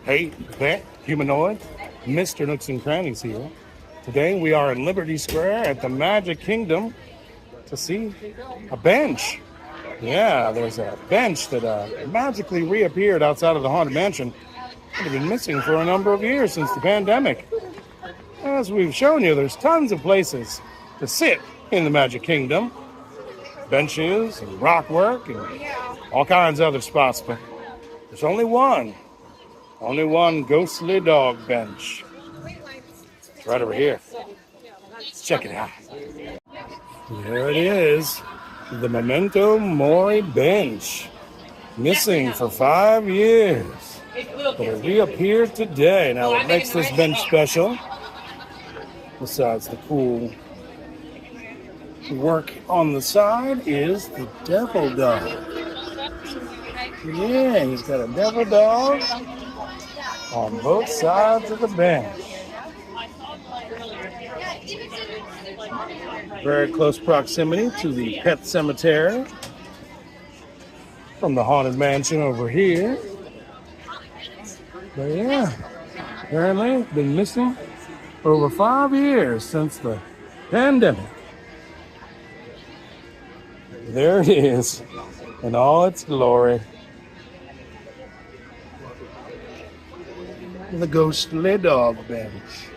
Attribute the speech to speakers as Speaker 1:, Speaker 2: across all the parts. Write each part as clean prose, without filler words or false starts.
Speaker 1: Hey, vet, humanoid, Mr. Nooks and Crannies here. Today we are in Liberty Square at the Magic Kingdom to see a bench. Yeah, there's a bench that magically reappeared outside of the Haunted Mansion. It had been missing for a number of years since the pandemic. As we've shown you, there's tons of places to sit in the Magic Kingdom. Benches and rock work and all kinds of other spots, but there's only one ghostly dog bench. It's right over here. Let's check it out. There it is, the Memento Mori bench. Missing for 5 years. But it reappeared today. Now, what makes this bench special, besides the cool work on the side, is the devil dog. Yeah, he's got a devil dog on both sides of the bench. Very close proximity to the pet cemetery from the Haunted Mansion over here. But yeah, apparently it's been missing for over 5 years since the pandemic. There it is in all its glory. The ghostly dog bench.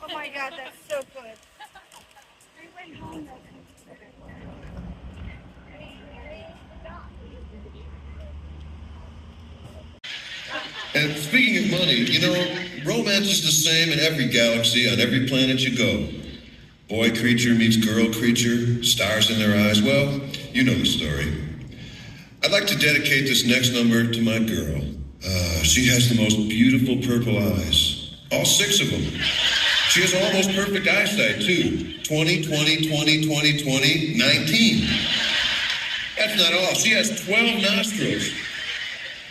Speaker 2: Oh my God, that's so good. We went home.
Speaker 3: And speaking of money, romance is the same in every galaxy, on every planet you go. Boy creature meets girl creature, stars in their eyes. Well, you know the story. I'd like to dedicate this next number to my girl. She has the most beautiful purple eyes. All 6 of them. She has almost perfect eyesight, too. 20, 20, 20, 20, 20, 19. That's not all. She has 12 nostrils.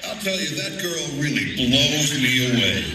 Speaker 3: I'll tell you, that girl really blows me away.